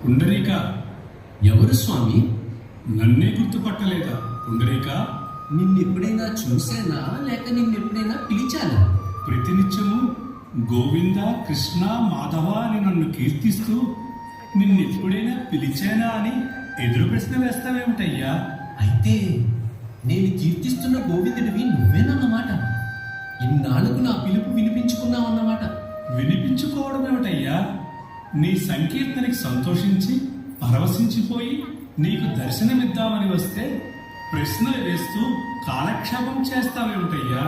పుండరీక, ఎవరు స్వామి? నన్నే గుర్తుపట్టలేదా పుండరీక? నిన్నెప్పుడైనా చూశానా లేక నిన్నెప్పుడైనా పిలిచానా? ప్రతినిత్యము గోవింద, కృష్ణ, మాధవ అని నన్ను కీర్తిస్తూ నిన్నెప్పుడైనా పిలిచానా అని ఎదురు ప్రశ్న వేస్తావేమిటయ్యా? అయితే నేను కీర్తిస్తున్న గోవిందుడివి నువ్వేనన్నమాట. ఇన్నాళ్ళకు నా పిలుపు వినిపించుకున్నావన్నమాట. వినిపించుకోవడం ఏమిటయ్యా? నీ సంకీర్తనకి సంతోషించి పరవశించిపోయి నీకు దర్శనమిద్దామని వస్తే ప్రశ్నలు వేస్తూ కాలక్షేపం చేస్తావేమిటయ్యా?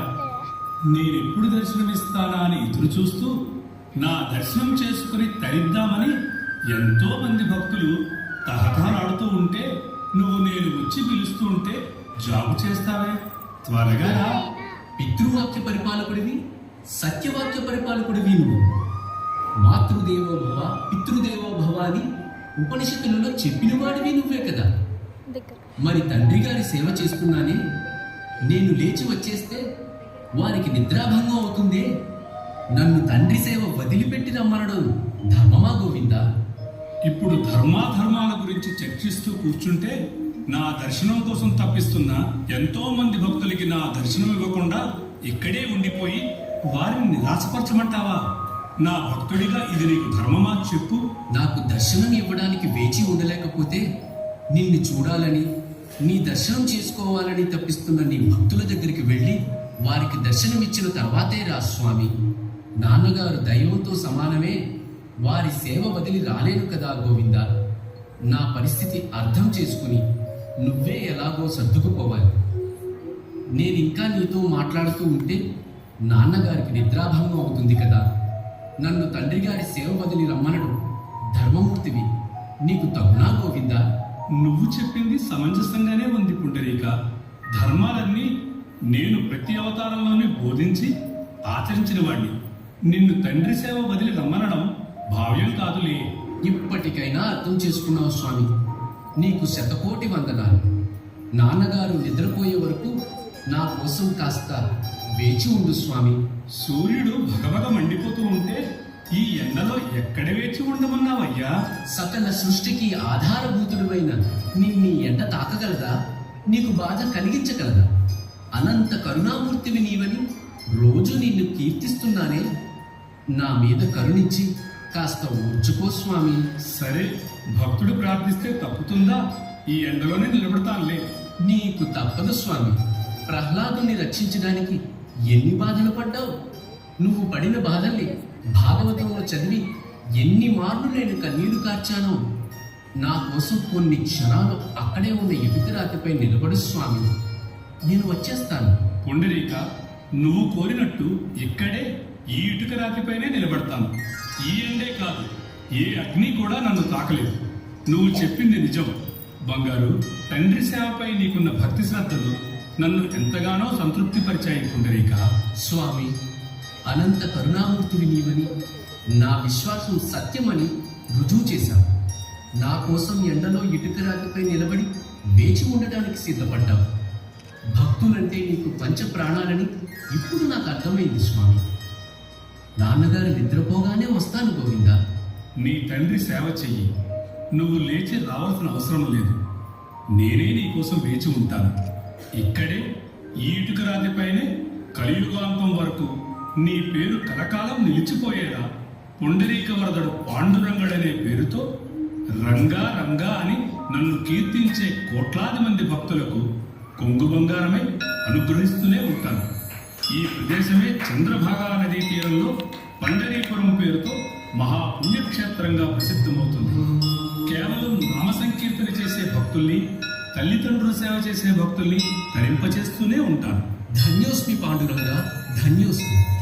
నేనెప్పుడు దర్శనమిస్తానా అని ఎదురు చూస్తూ నా దర్శనం చేసుకుని తరిద్దామని ఎంతో మంది భక్తులు తహతహలాడుతూ ఉంటే నువ్వు నేను వచ్చి పిలుస్తూ ఉంటే జాబు చేస్తావే? త్వరగా రా. పితృవాక్య పరిపాలకుడివి, సత్యవాక్య పరిపాలకుడివి నువ్వు. మాతృదేవో భవ, పితృదేవో భవ అని ఉపనిషత్తులలో చెప్పిన వాడివి నువ్వే కదా. మరి తండ్రి గారి సేవ చేస్తున్నానే, నేను లేచి వచ్చేస్తే వారికి నిద్రాభంగం అవుతుందే. నన్ను తండ్రి సేవ వదిలిపెట్టి రమ్మనడం ధర్మమా గోవిందా? ఇప్పుడు ధర్మాధర్మాల గురించి చర్చిస్తూ కూర్చుంటే నా దర్శనం కోసం తప్పిస్తున్న ఎంతో మంది భక్తులకి నా దర్శనం ఇవ్వకుండా ఇక్కడే ఉండిపోయి వారిని నిరాశపరచమంటావా? నా భక్తుడిగా ఇది నీకు ధర్మమా చెప్పు. నాకు దర్శనం ఇవ్వడానికి వేచి ఉండలేకపోతే నిన్ను చూడాలని, నీ దర్శనం చేసుకోవాలని తప్పిస్తున్న నీ భక్తుల దగ్గరికి వెళ్ళి వారికి దర్శనం ఇచ్చిన తర్వాతే రా స్వామి. నాన్నగారు దైవంతో సమానమే, వారి సేవ వదిలి రాలేను కదా గోవింద. నా పరిస్థితి అర్థం చేసుకుని నువ్వే ఎలాగో సర్దుకుపోవాలి. నేనింకా నీతో మాట్లాడుతూ ఉంటే నాన్నగారికి నిద్రాభంగం అవుతుంది కదా. నన్ను తండ్రి గారి సేవ వదిలి రమ్మనడు ధర్మమూర్తివి, నీకు తగునా గోవిందా? నువ్వు చెప్పింది సమంజసంగానే ఉంది పుండరీక. ధర్మాలన్నీ నేను ప్రతి అవతారంలోనే బోధించి ఆచరించిన వాడిని. నిన్ను తండ్రి సేవ వదిలి రమ్మనడం భావ్యం కాదులే. ఇప్పటికైనా అర్థం చేసుకున్నావు స్వామి. నీకు శతకోటి వందనాలు. నాన్నగారు నిద్రపోయే వరకు నా కోసం కాస్త వేచి ఉండు స్వామి. సూర్యుడు భగభగ మండిపోతూ ఉంటే ఈ ఎండలో ఎక్కడ వేచి ఉండమన్నావయ్యా? సకల సృష్టికి ఆధారభూతుడువైన నిన్ని ఎండ తాకగలదా? నీకు బాధ కలిగించగలదా? అనంత కరుణామూర్తివి నీవని రోజు నిన్ను కీర్తిస్తున్నానే. నా మీద కరుణించి కాస్త ఊర్చుకో స్వామి. సరే, భక్తుడు ప్రార్థిస్తే తప్పుతుందా? ఈ ఎండలోనే నిలబడతానులే. నీకు తప్పదు స్వామి. ప్రహ్లాదుని రక్షించడానికి ఎన్ని బాధలు పడ్డావు. నువ్వు పడిన బాధల్ని భాగవతంలో చదివి ఎన్ని మార్లు నేను కన్నీరు కార్చానో. నా కోసం కొన్ని క్షణాలు అక్కడే ఉన్న ఎదుగురాతిపై నిలబడు స్వామి. నేను వచ్చేస్తాను. పుండరీక, నువ్వు కోరినట్టు ఇక్కడే ఈ ఇటుక రాతిపైనే నిలబడతాను. ఈ ఎండే కాదు, ఏ అగ్ని కూడా నన్ను తాకలేదు. నువ్వు చెప్పింది నిజం బంగారు. తండ్రి సేవపై నీకున్న భక్తి శ్రద్ధలు నన్ను ఎంతగానో సంతృప్తి పరిచాయి పుండరీక. స్వామి, అనంత కరుణామూర్తివి నీవని, నా విశ్వాసం సత్యమని రుజువు చేశావు. నా కోసం ఎండలో ఇటుక రాతిపై నిలబడి వేచి ఉండటానికి సిద్ధపడ్డావు. భక్తులంటే నీకు పంచ ప్రాణాలని ఇప్పుడు నాకు అర్థమైంది స్వామి. నాన్నగారు నిద్రపోగానే వస్తాను గోవింద. నీ తండ్రి సేవ చెయ్యి. నువ్వు లేచి రావాల్సిన అవసరం లేదు. నేనే నీ కోసం వేచి ఉంటాను. ఇక్కడే ఈ ఇటుక రాతిపైనే కలియుగాంతం వరకు నీ పేరు కలకాలం నిలిచిపోయేలా పుండరీక వరదడు పాండురంగడనే పేరుతో రంగా రంగా అని నన్ను కీర్తించే కోట్లాది మంది భక్తులకు కొంగు బంగారమై అనుగ్రహిస్తూనే ఉంటాను. ఈ ప్రదేశమే చంద్రభాగా నదీ తీరంలో పండరీపురం పేరుతో మహాపుణ్యక్షేత్రంగా ప్రసిద్ధమవుతుంది. కేవలం నామ సంకీర్తన చేసే భక్తుల్ని, తల్లిదండ్రుల సేవ చేసే భక్తుల్ని తరింపచేస్తూనే ఉంటాను. ధన్యోస్మి పాండురంగ, ధన్యోస్మి.